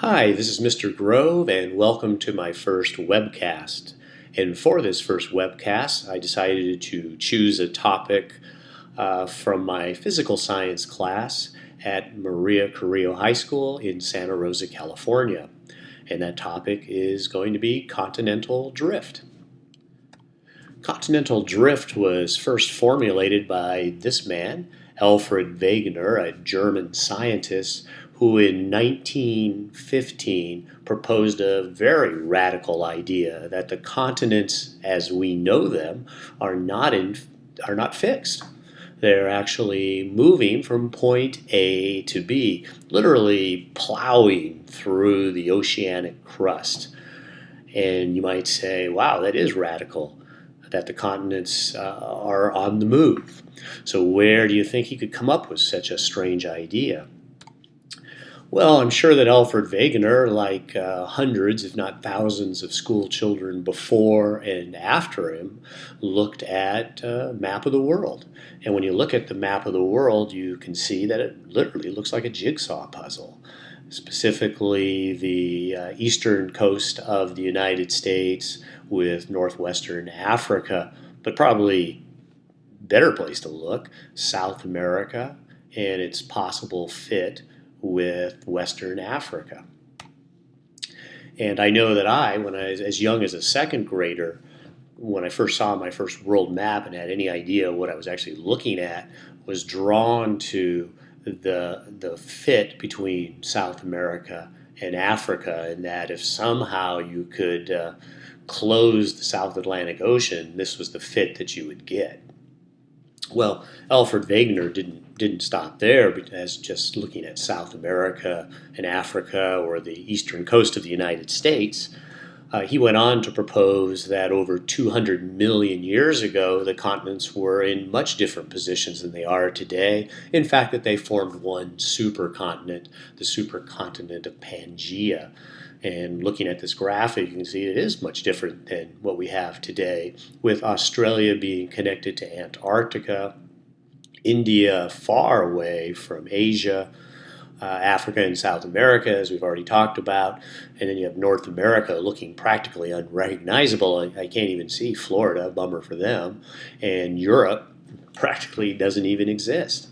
Hi, this is Mr. Grove, and welcome to my first webcast. And for this first webcast, I decided to choose a topic from my physical science class at Maria Carrillo High School in Santa Rosa, California. And that topic is going to be continental drift. Continental drift was first formulated by this man, Alfred Wegener, a German scientist who in 1915 proposed a very radical idea that the continents as we know them are not fixed. They're actually moving from point A to B, literally plowing through the oceanic crust. And you might say, wow, that is radical, that the continents are on the move. So where do you think he could come up with such a strange idea? Well, I'm sure that Alfred Wegener, like hundreds, if not thousands, of school children before and after him, looked at a map of the world. And when you look at the map of the world, you can see that it literally looks like a jigsaw puzzle. Specifically, the eastern coast of the United States with northwestern Africa, but probably better place to look, South America and its possible fit with Western Africa. And I know that when I was as young as a second grader, when I first saw my first world map and had any idea what I was actually looking at, was drawn to the fit between South America and Africa, and that if somehow you could close the South Atlantic Ocean, this was the fit that you would get. Well, Alfred Wegener didn't stop there as just looking at South America and Africa or the eastern coast of the United States. He went on to propose that over 200 million years ago, the continents were in much different positions than they are today. In fact, that they formed one supercontinent, the supercontinent of Pangaea. And looking at this graphic, you can see it is much different than what we have today, with Australia being connected to Antarctica, India far away from Asia, Africa and South America, as we've already talked about, and then you have North America looking practically unrecognizable. I can't even see Florida, bummer for them, and Europe practically doesn't even exist.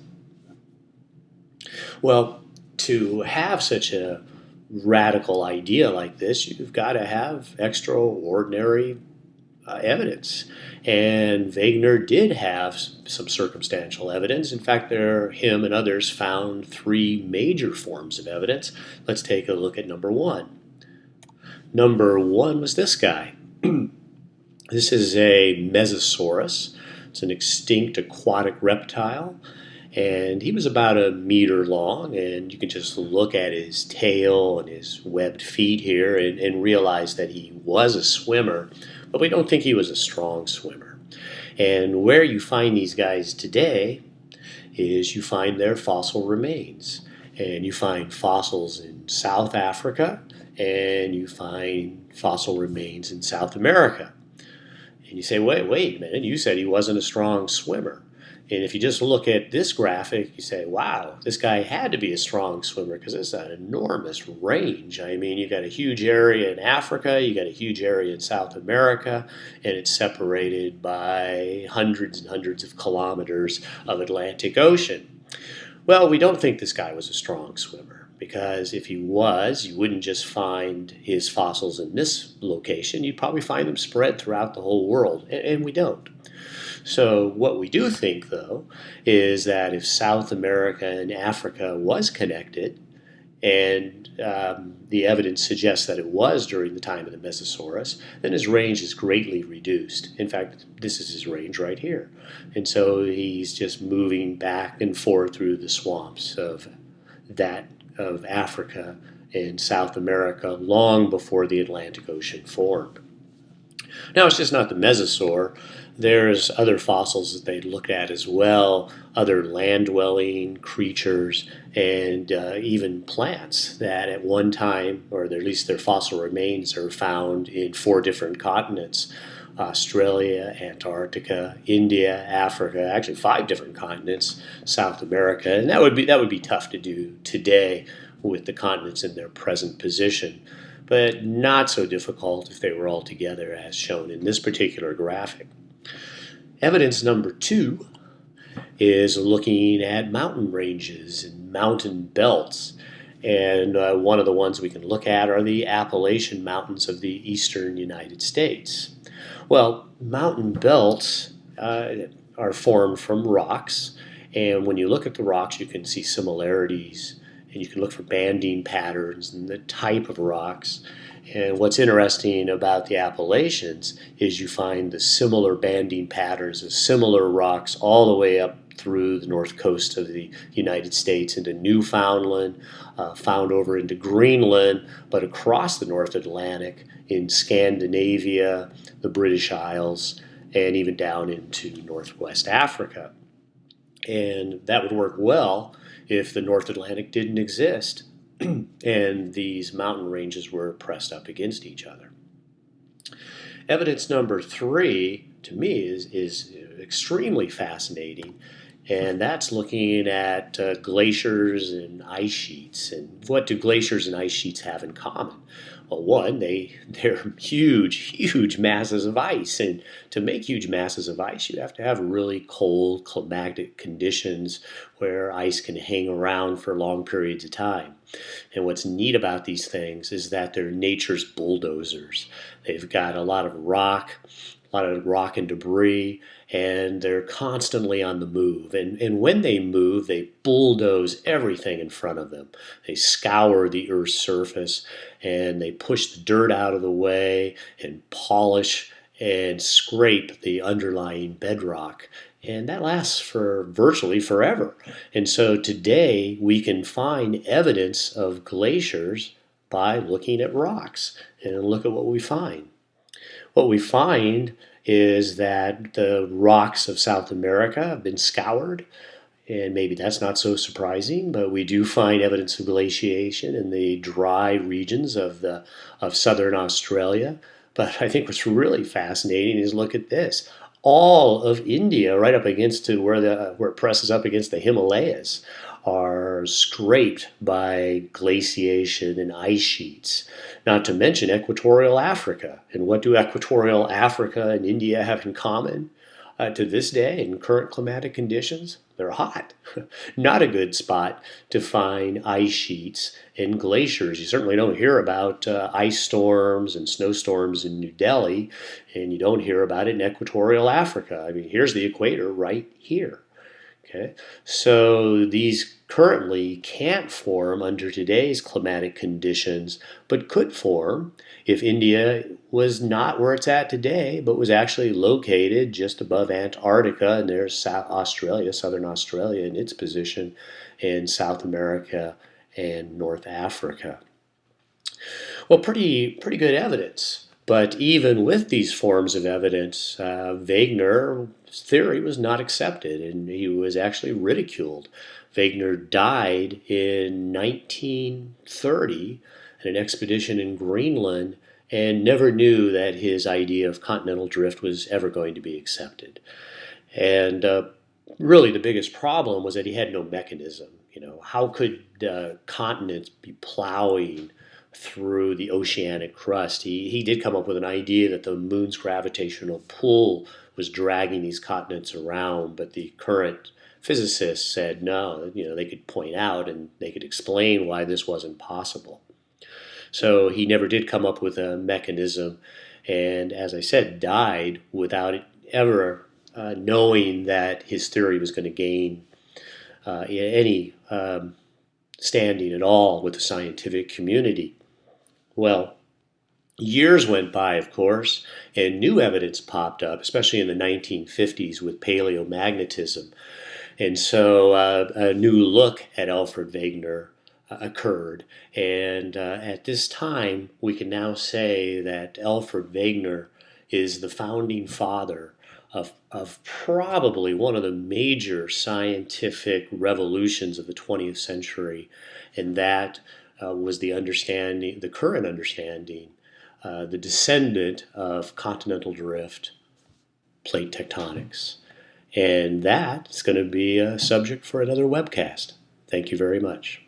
Well, to have such a radical idea like this, you've got to have extraordinary evidence. And Wegener did have some circumstantial evidence. In fact, him and others found three major forms of evidence. Let's take a look at number one. Number one was this guy. This is a Mesosaurus. It's an extinct aquatic reptile. And he was about a meter long, and you can just look at his tail and his webbed feet here and realize that he was a swimmer, but we don't think he was a strong swimmer. And where you find these guys today is you find their fossil remains. And you find fossils in South Africa, and you find fossil remains in South America. And you say, wait a minute, you said he wasn't a strong swimmer. And if you just look at this graphic, you say, wow, this guy had to be a strong swimmer because it's an enormous range. I mean, you've got a huge area in Africa, you've got a huge area in South America, and it's separated by hundreds and hundreds of kilometers of Atlantic Ocean. Well, we don't think this guy was a strong swimmer because if he was, you wouldn't just find his fossils in this location. You'd probably find them spread throughout the whole world, and we don't. So what we do think, though, is that if South America and Africa was connected, and the evidence suggests that it was during the time of the Mesosaurus, then his range is greatly reduced. In fact, this is his range right here. And so he's just moving back and forth through the swamps of Africa and South America long before the Atlantic Ocean formed. Now, it's just not the Mesosaur. There's other fossils that they looked at as well, other land-dwelling creatures, and even plants that at one time, or at least their fossil remains, are found in 4 different continents: Australia, Antarctica, India, Africa, actually 5 different continents, South America. And that would be tough to do today with the continents in their present position, but not so difficult if they were all together as shown in this particular graphic. Evidence number 2 is looking at mountain ranges and mountain belts. And one of the ones we can look at are the Appalachian Mountains of the eastern United States. Well, mountain belts are formed from rocks, and when you look at the rocks, you can see similarities, and you can look for banding patterns and the type of rocks. And what's interesting about the Appalachians is you find the similar banding patterns of similar rocks all the way up through the north coast of the United States into Newfoundland, found over into Greenland, but across the North Atlantic in Scandinavia, the British Isles, and even down into Northwest Africa. And that would work well if the North Atlantic didn't exist and these mountain ranges were pressed up against each other. Evidence number 3, to me, is extremely fascinating, and that's looking at glaciers and ice sheets. And what do glaciers and ice sheets have in common? Well, one, they're huge masses of ice. And to make huge masses of ice, you have to have really cold climatic conditions where ice can hang around for long periods of time. And what's neat about these things is that they're nature's bulldozers. They've got a lot of rock and debris, and they're constantly on the move. And when they move, they bulldoze everything in front of them. They scour the Earth's surface, and they push the dirt out of the way and polish and scrape the underlying bedrock. And that lasts for virtually forever. And so today we can find evidence of glaciers by looking at rocks. And look at what we find. What we find is that the rocks of South America have been scoured, and maybe that's not so surprising, but we do find evidence of glaciation in the dry regions of southern Australia. But I think what's really fascinating is look at this. All of India, right up against to where it presses up against the Himalayas, are scraped by glaciation and ice sheets. Not to mention equatorial Africa. And what do equatorial Africa and India have in common? To this day, in current climatic conditions, they're hot. Not a good spot to find ice sheets and glaciers. You certainly don't hear about ice storms and snowstorms in New Delhi, and you don't hear about it in equatorial Africa. I mean, here's the equator right here. Okay, so these currently can't form under today's climatic conditions, but could form if India was not where it's at today, but was actually located just above Antarctica, and there's Southern Australia in its position, in South America and North Africa. Well, pretty good evidence. But even with these forms of evidence, Wegener's theory was not accepted, and he was actually ridiculed. Wegener died in 1930 at an expedition in Greenland and never knew that his idea of continental drift was ever going to be accepted. And really the biggest problem was that he had no mechanism. How could continents be plowing through the oceanic crust? He did come up with an idea that the moon's gravitational pull was dragging these continents around, but the current physicists said no, they could point out and they could explain why this wasn't possible. So he never did come up with a mechanism, and as I said, died without ever knowing that his theory was going to gain any standing at all with the scientific community. Well, years went by, of course, and new evidence popped up, especially in the 1950s with paleomagnetism. And so a new look at Alfred Wegener occurred. And at this time, we can now say that Alfred Wegener is the founding father of probably one of the major scientific revolutions of the 20th century, and that was the current understanding, the descendant of continental drift, plate tectonics. And that is going to be a subject for another webcast. Thank you very much.